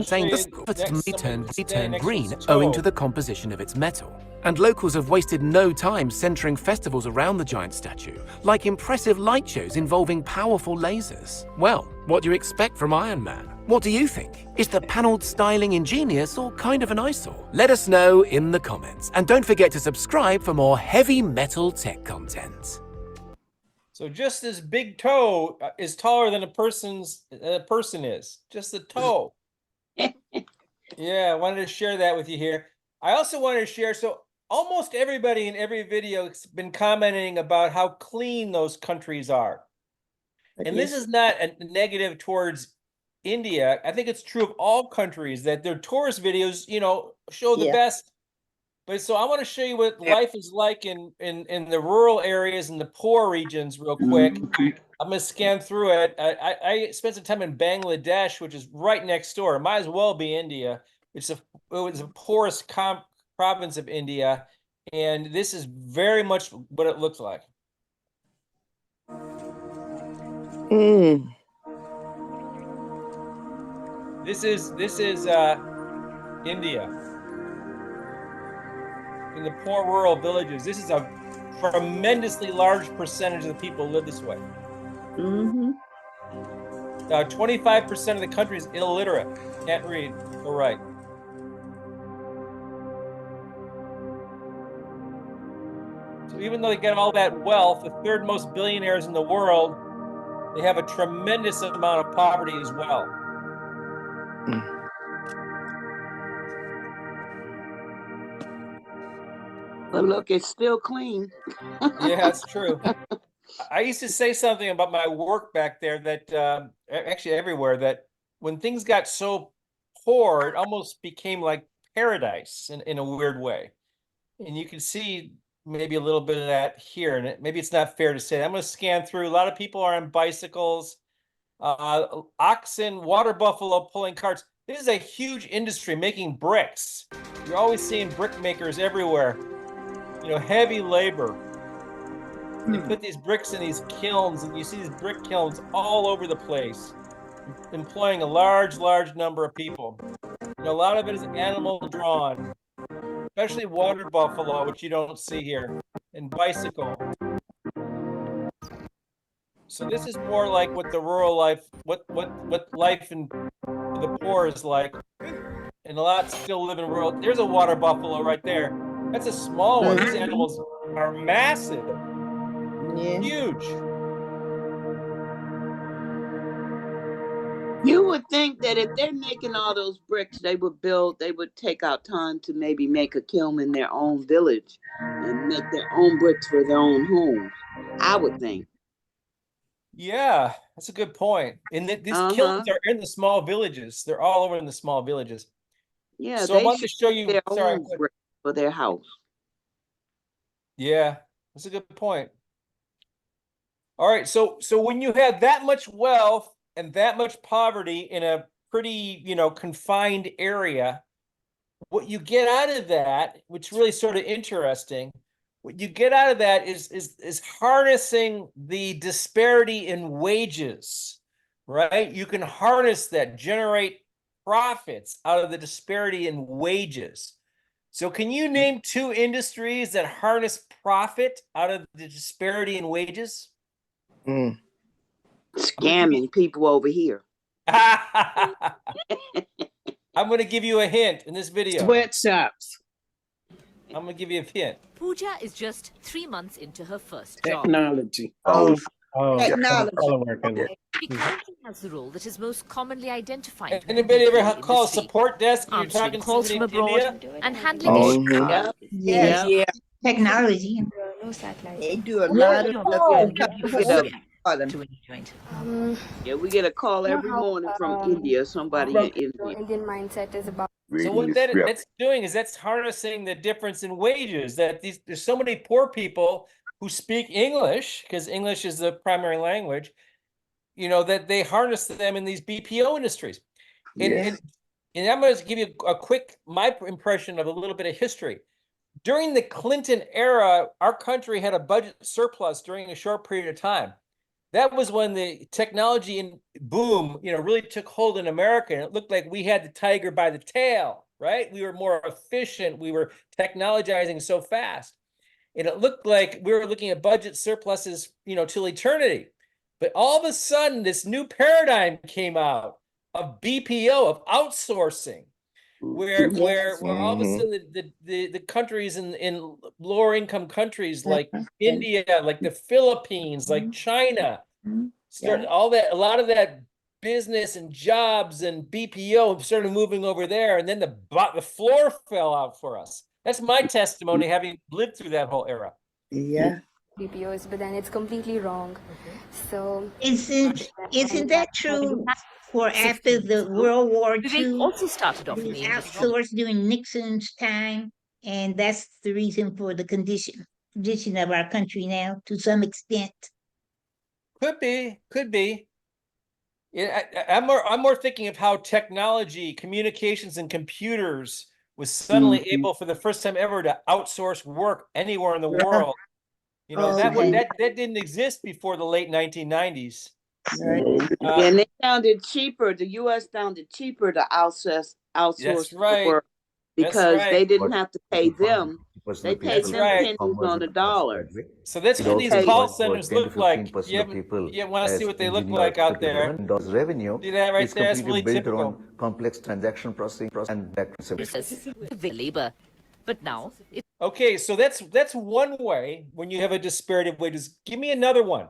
saying the turned green owing to the composition of its metal. And locals have wasted no time centering festivals around the giant statue, like impressive light shows involving powerful lasers. Well, what do you expect from Iron Man? What do you think? Is the paneled styling ingenious or kind of an eyesore? Let us know in the comments. And don't forget to subscribe for more heavy metal tech content. So just this big toe is taller than a person is. Just the toe. Yeah, I wanted to share that with you here. I also wanted to share, so almost everybody in every video has been commenting about how clean those countries are. And this is not a negative towards India. I think it's true of all countries that their tourist videos, you know, show the best. But so I want to show you what life is like in the rural areas and the poor regions real quick. I'm going to scan through it. I spent some time in Bangladesh, which is right next door. It might as well be India. It was the poorest province of India. And this is very much what it looks like. This is India. In the poor rural villages, this is a tremendously large percentage of the people live this way. 25% of the country is illiterate, can't read or write. So even though they get all that wealth, the third most billionaires in the world, they have a tremendous amount of poverty as well. But look, it's still clean. Yeah, that's true. I used to say something about my work back there that actually everywhere, that when things got so poor, it almost became like paradise in a weird way. And you can see maybe a little bit of that here. And maybe it's not fair to say that. I'm going to scan through. A lot of people are on bicycles, oxen, water buffalo pulling carts. This is a huge industry making bricks. You're always seeing brick makers everywhere. You know, heavy labor. they put these bricks in these kilns, and you see these brick kilns all over the place, employing a large number of people. A lot of it is animal drawn, especially water buffalo, which you don't see here, and bicycle. So this is more like what the rural life, what life in the poor is like, and a lot still live in rural. There's a water buffalo right there. That's a small one. These animals are massive, huge. You would think that if they're making all those bricks, they would take out time to maybe make a kiln in their own village and make their own bricks for their own homes. I would think. Yeah, that's a good point. And these kilns are in the small villages. They're all over in the small villages. Yeah, so I they wanted to show you their sorry, own bricks for their house. Yeah, that's a good point. All right, so when you have that much wealth and that much poverty in a pretty, confined area, what you get out of that, which is really sort of interesting, what you get out of that is harnessing the disparity in wages, right? You can harness that, generate profits out of the disparity in wages. So can you name 2 industries that harness profit out of the disparity in wages? Scamming people over here. I'm going to give you a hint in this video. Sweatshops. I'm going to give you a hint. Pooja is just 3 months into her first job. Technology. Teleworking. She currently has the role that is most commonly identified with Anybody the ever BPO call a industry. support desk when you're Answering talking to calls from somebody in abroad India? and handling issues. Yes. Technology. They do a lot of To any joint. Yeah, we get a call every morning from India. Somebody in India. Indian mindset is about. So what that's doing is that's harnessing the difference in wages. That there's so many poor people who speak English because English is the primary language. That they harness them in these BPO industries. And I'm going to give you my impression of a little bit of history. During the Clinton era, our country had a budget surplus during a short period of time. That was when the technology boom, really took hold in America. And it looked like we had the tiger by the tail, right? We were more efficient. We were technologizing so fast. And it looked like we were looking at budget surpluses, till eternity. But all of a sudden, this new paradigm came out of BPO, of outsourcing, where all of a sudden the countries in lower income countries like India, like the Philippines, like China, a lot of that business and jobs and BPO started moving over there, and then the floor fell out for us. That's my testimony, having lived through that whole era. Yeah. BPOs, but then it's completely wrong. So isn't that true for after the World War They II? also started off in We the industry. outsourced during Nixon's time, and that's the reason for the condition of our country now, to some extent. Could be. Yeah, I'm more thinking of how technology, communications, and computers was suddenly able for the first time ever to outsource work anywhere in the world. That didn't exist before the late 1990s. And they found it cheaper. The U.S. found it cheaper to outsource work because they didn't have to pay them. They paid them pennies on the dollar. So that's what these call centers look like. You want to see what they look like out there. Revenue See that right there? It's really built typical. around complex transaction processing and back The labor. But now Okay, so that's one way when you have a disparity of wages. Give me another one.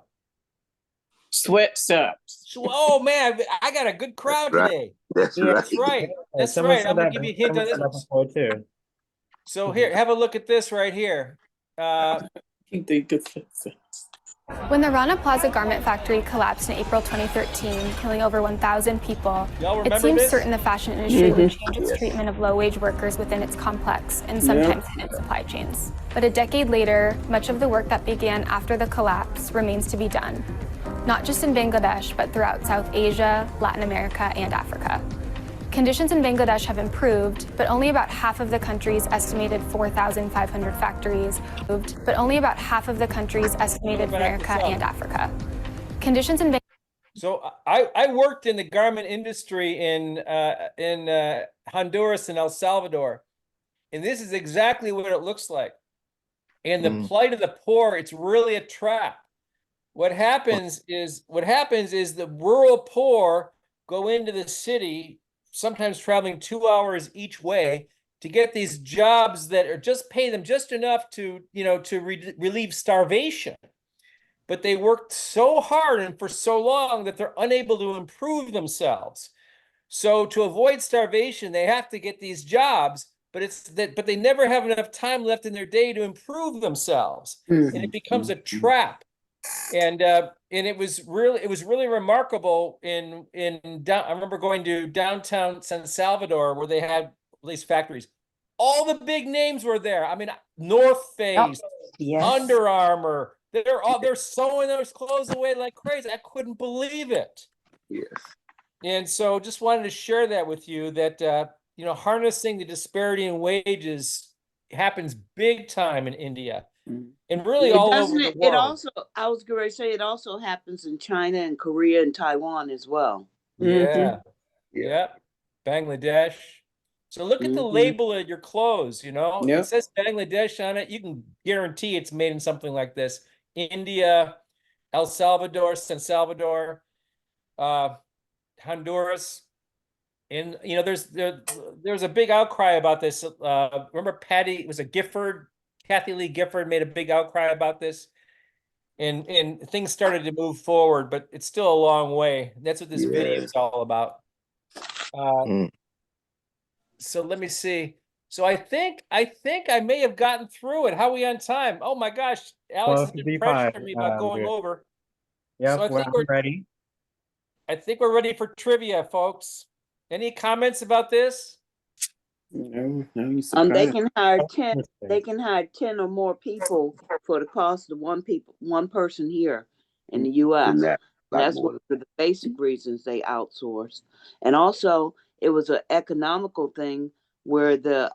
Sweatshops. Oh man, I got a good crowd today. That's right. That's right. That's Someone right. said I'm gonna that- give you a hint on someone this said one. that before, too. So here, have a look at this right here. when the Rana Plaza garment factory collapsed in April 2013, killing over 1,000 people, Y'all it remember seems this? certain the fashion industry would change its treatment of low-wage workers within its complex and sometimes hidden supply chains. But a decade later, much of the work that began after the collapse remains to be done, not just in Bangladesh, but throughout South Asia, Latin America, and Africa. Conditions in Bangladesh have improved, but only about half of the country's estimated 4,500 factories moved, but only about half of the country's estimated America and Africa. Conditions in So I worked in the garment industry in Honduras and El Salvador, and this is exactly what it looks like. And the plight of the poor, it's really a trap. What happens is the rural poor go into the city, sometimes traveling 2 hours each way to get these jobs that are just pay them just enough to, relieve starvation. But they worked so hard and for so long that they're unable to improve themselves. So to avoid starvation, they have to get these jobs, but they never have enough time left in their day to improve themselves. And it becomes a trap. And it was really remarkable I remember going to downtown San Salvador where they had these factories. All the big names were there. I mean, North Face, Under Armour. They're sewing those clothes away like crazy. I couldn't believe it. Yes. And so just wanted to share that with you that harnessing the disparity in wages happens big time in India. And really all over the world. It also, I was going to say, it also happens in China and Korea and Taiwan as well. Yeah. Yep. Bangladesh. So look at the label of your clothes, It says Bangladesh on it. You can guarantee it's made in something like this. India, El Salvador, San Salvador, Honduras. And there's a big outcry about this. Remember Patty, it was Kathy Lee Gifford made a big outcry about this. And things started to move forward, but it's still a long way. That's what this video is all about. So let me see. So I think I may have gotten through it. How are we on time? Oh my gosh, Alex has been pressuring me about going over. Yeah, So I think we're ready. I think we're ready for trivia, folks. Any comments about this? No, They can hire 10. They can hire 10 or more people for the cost of one person here in the U.S. That's one of the basic reasons they outsource. And also, it was an economical thing where the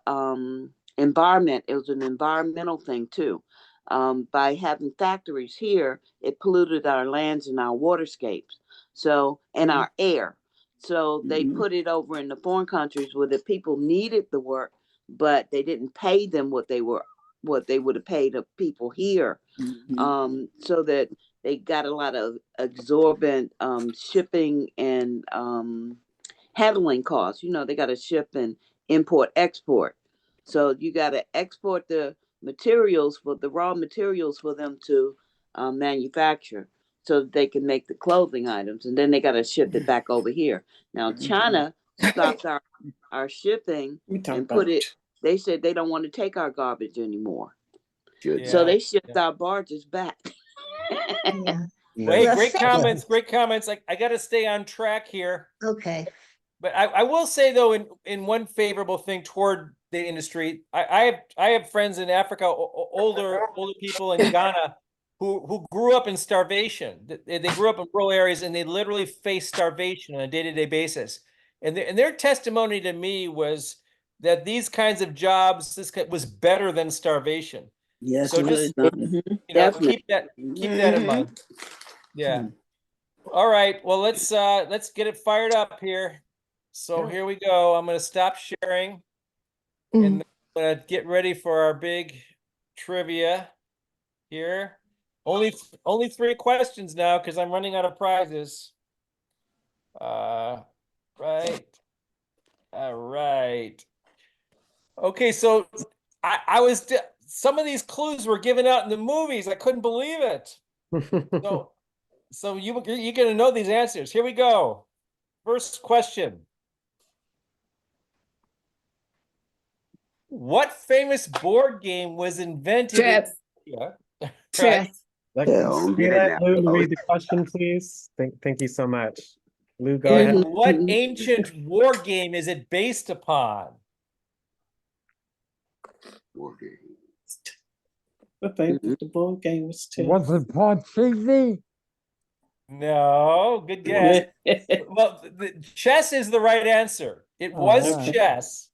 environment. It was an environmental thing too. By having factories here, it polluted our lands and our waterscapes. So and our air. So they put it over in the foreign countries where the people needed the work, but they didn't pay them what they would have paid the people here. So that they got a lot of exorbitant shipping and handling costs. They got to ship and import, export. So you got to export the materials for the raw materials for them to manufacture, so that they can make the clothing items, and then they got to ship it back over here. Now China stopped our shipping and put it. They said they don't want to take our garbage anymore, so they shipped our barges back. Hey, great comments. I got to stay on track here. Okay. But I will say though, in one favorable thing toward the industry, I have friends in Africa, older people in Ghana, who grew up in starvation. They grew up in rural areas and they literally faced starvation on a day-to-day basis. And their testimony to me was that these kinds of jobs, was better than starvation. Yes, so just keep that in mind. Yeah. All right. Well, let's get it fired up here. So here we go. I'm going to stop sharing, and I'm going to get ready for our big trivia here. Only 3 questions now because I'm running out of prizes. Right. All right. Okay, so some of these clues were given out in the movies. I couldn't believe it. So you're going to know these answers. Here we go. First question. What famous board game was invented? Chess. Read the question, please. Thank you so much. Lou, go ahead. What ancient war game is it based upon? War game. The board game was Once upon TV. No, good guess. Well, chess is the right answer. It was alright. chess.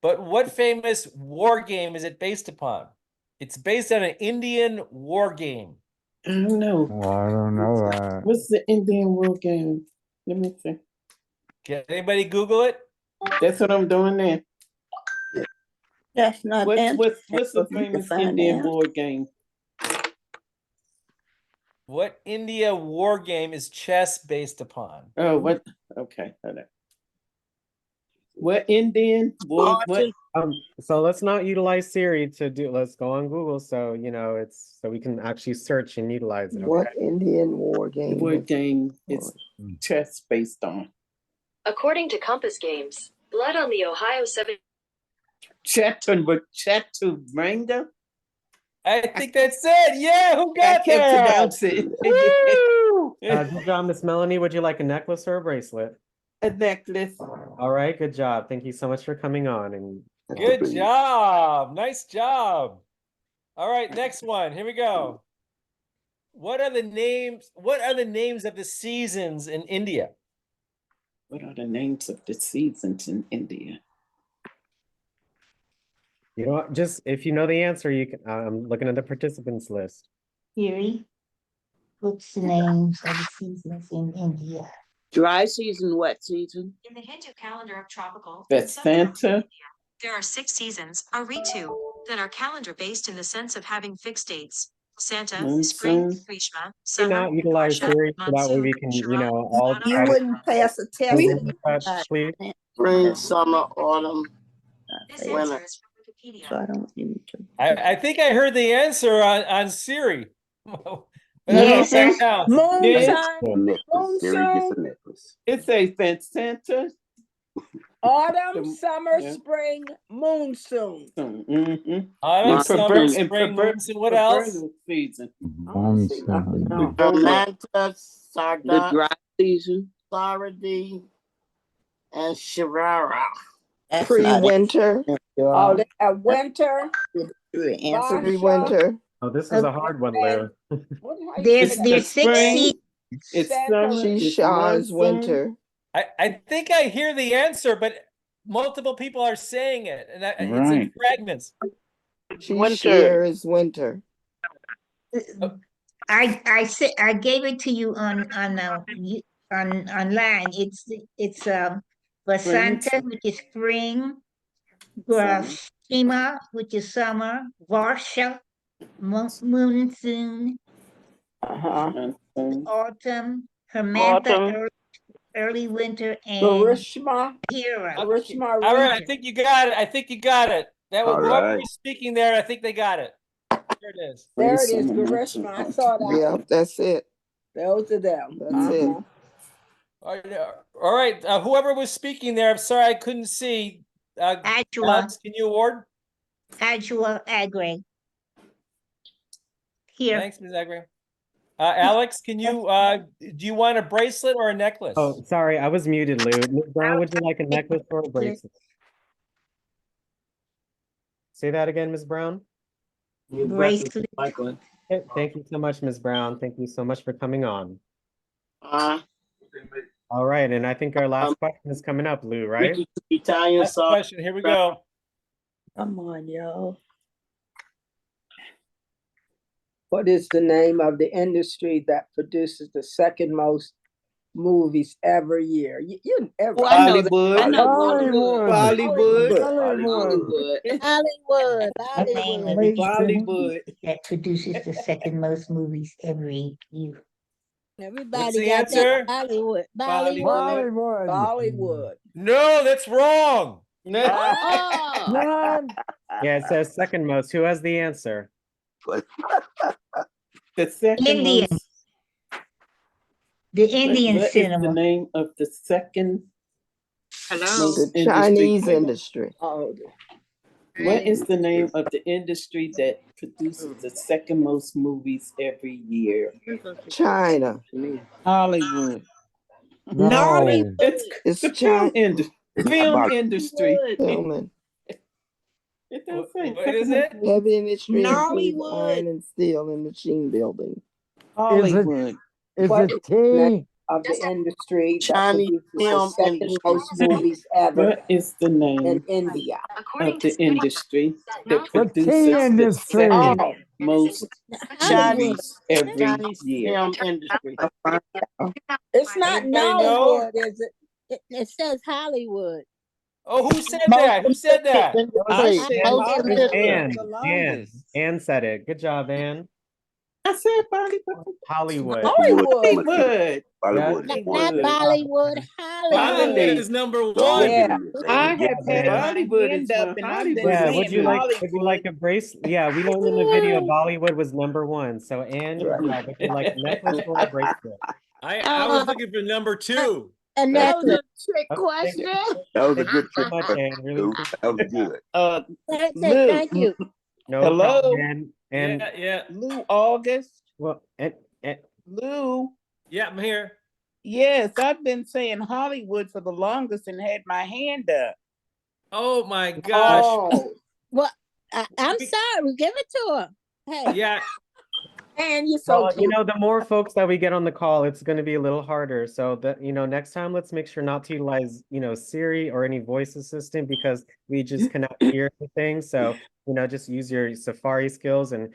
But what famous war game is it based upon? It's based on an Indian war game. I don't know. Oh, I don't know. What's the Indian war game? Let me see. Can anybody Google it? That's what I'm doing now. That's not What's the famous Indian war game? What India war game is chess based upon? Oh, what? Okay, hold on. What Indian war? What? So let's not utilize Siri to do, let's go on Google, so, you know, it's, so we can actually search and utilize it, What okay? Indian war game? War game is chess based on. According to Compass Games, blood on the Ohio 7. Chaturanga? I think that's it. Yeah, who got I can't that? pronounce it. Woo! Good job, Miss Melanie. Would you like a necklace or a bracelet? A necklace. All right, good job. Thank you so much for coming on. And Good job. Nice job. All right, next one. Here we go. What are the names of the seasons in India? What are the names of the seasons in India? you know what, just if you know the answer, you can, I'm looking at the participants list. Siri, what's the names of the seasons in India? Dry season, wet season. In the Hindu calendar of tropical, That's Santa. there are 6 seasons, a ritu, that are calendar based in the sense of having fixed dates. Santa, spring, Monsoon. Grishma, Do summer, not utilize Varsha, Siri, so that way we can, you know, all You try to wouldn't pass a test. touch, please. Spring, summer, autumn, This winter. answer is from Wikipedia. So I don't need to. I think I heard the answer on Siri. But I don't know if Yes. that counts. Siri gets a necklace. It says Santa. Autumn, The- summer, yeah. spring, monsoon. Mm-hmm. Autumn, summer, spring, pervert- monsoon. What else? Season. Monsoon. Atlanta, The Saga, dry season. Saradi, and Shirara. Pre-winter. Oh, Winter. Pre-winter. Oh, this is a hard one, Lou. There's the 6 spring. seasons. It's summer. It's Shaw's monsoon. winter. I think I hear the answer, but multiple people are saying it, and it's in Right. fragments. Share is winter. I gave it to you on online. It's Vasanta, which is spring, Grashima, which is summer, Varsha, monsoon, Monsoon. autumn, Hermantha, early winter, and Barishma. Hira. All right, I think you got it. That was All whoever right. was speaking there. I think they got it. There it is. There it is, Barishma. I saw that. Yeah, that's it. Those are them. That's it. All right. Whoever was speaking there, I'm sorry I couldn't see. Adjua, Alex, can you award? Adjua, Agre. Here. Thanks, Ms. Agri. Alex, can you do you want a bracelet or a necklace? Oh, sorry, I was muted, Lou. Ms. Brown, would you like a necklace or a bracelet? Say that again, Ms. Brown. Bracelet. Okay, thank you so much, Ms. Brown. Thank you so much for coming on. All right, and I think our last question is coming up, Lou, right? Italian Last question. Here we go. Come on, y'all. What is the name of the industry that produces the second most movies every year? You ever? Well, I know that. Bollywood. I know Bollywood. The name of the Bollywood. that produces the second most movies every year. What's the answer? Bollywood. No, that's wrong. None. Yeah, it says second most. Who has the answer? The second Indian. most- The Indian what is the cinema. name of the second most The industry? Chinese industry. Oh, What is the name of the industry that produces the second most movies every year? China. Hollywood. No. It's The China. film industry. Filming. It don't say What is it? Heavy industry includes Nollywood. iron and steel and machine building. Hollywood. Is What it is the name T? of the industry that Chinese produces the film second industry. most movies ever What is the in name India? of the industry that The tea produces the industry. second Oh, most Chinese movies every Chinese year? film industry. it's not Anybody know? Nollywood, is it? It says Hollywood. Oh, who said Most that? Who said that? I industry. said Most It was Hollywood industry. Ann. for the Ann. longest. Ann said it. Good job, Ann. I said Bollywood. Hollywood. Hollywood. Hollywood. Bollywood Not, is not one. Bollywood, Hollywood Hollywood. is number Don't one. give Yeah. him the I thing. Yeah, have had man. my Bollywood hand is up when and I've Hollywood been Yeah, is would you saying like Hollywood. a brace? Yeah, we learned in the video Bollywood was number one. So Ann, good Right. job. Would you like a necklace or a bracelet? I was looking for number two. A That was necklace. a trick Oh, thank you. question. That was a Thank you good so trick. much, Ann. Really Lou. appreciate That was it. good. Thank Lou. you. No Hello? problem, Ann. Yeah, yeah, Lou August. Well, and Lou. yeah. I'm here. Yes, I've been saying Hollywood for the longest and had my hand up. Oh my gosh. Oh, Well, I'm sorry. Give it to her. Hey, Yeah. and you're so well, you cute. know, the more folks that we get on the call, it's going to be a little harder. So that, you know, next time, let's make sure not to utilize, you know, Siri or any voice assistant because we just cannot hear anything. So, you know, just use your Safari skills and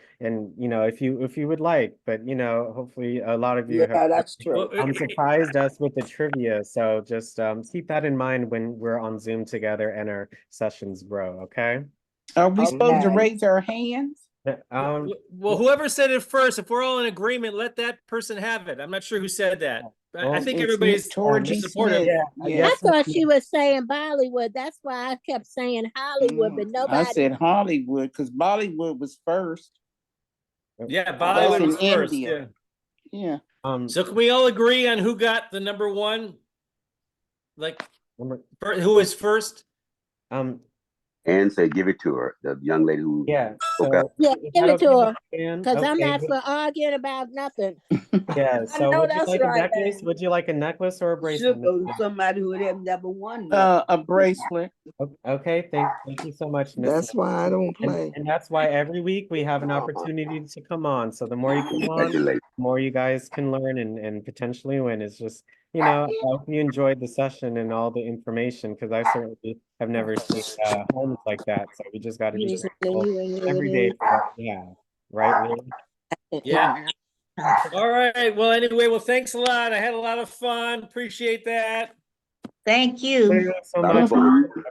you know, if you would like, but you know, hopefully a lot of you Yeah, have that's true. surprised us with the trivia. So just keep that in mind when we're on Zoom together and our sessions grow. Okay. Are we supposed to Okay. raise our hands? Well, whoever said it first, if we're all in agreement, let that person have it. I'm not sure who said that. I think It's everybody's Torgy supportive. Smith. I Yeah. I guess thought she was saying Bollywood. That's why I kept saying Hollywood, but I nobody. said Hollywood because Bollywood was first. Yeah, That's Bollywood in was first. India. Yeah. Yeah. So can we all agree on who got the number one? Like, number, who was first? And say, give it to her. The young lady who yeah. spoke So out. Yeah, is give that it to okay her. with you, Ann? Because I'm Okay, not good. for arguing about nothing. Yeah, so know would you that's like a right, necklace? Ann. Would you like a necklace or a Should bracelet? go to somebody who would have never won. A bracelet. Okay, thank you so much, Miss. That's why I don't And, play. and that's why every week we have an opportunity to come on. So the more you come on, the Congratulations. more you guys can learn and potentially win. It's just, you know, I hope you enjoyed the session and all the information because I certainly have never seen homes like that. So we just got to be grateful every day for what we have, right, Lee? Yeah. All right. Well, anyway, well, thanks a lot. I had a lot of fun. Appreciate that. Thank you. So much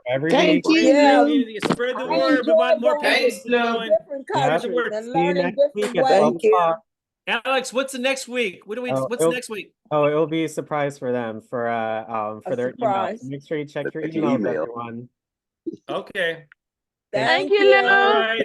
every Thank week. you. Yeah, Community, spread the I word. We want more enjoy people going to to join. different Yep. countries and See you learning next week different at 12 ways. o'clock. Alex, what's the next week? What do we? Oh, What's it'll- next week? Oh, it'll be a surprise for them for A their email. surprise. Make sure you check your Check your emails, email. everyone. Okay. Thank All you. right.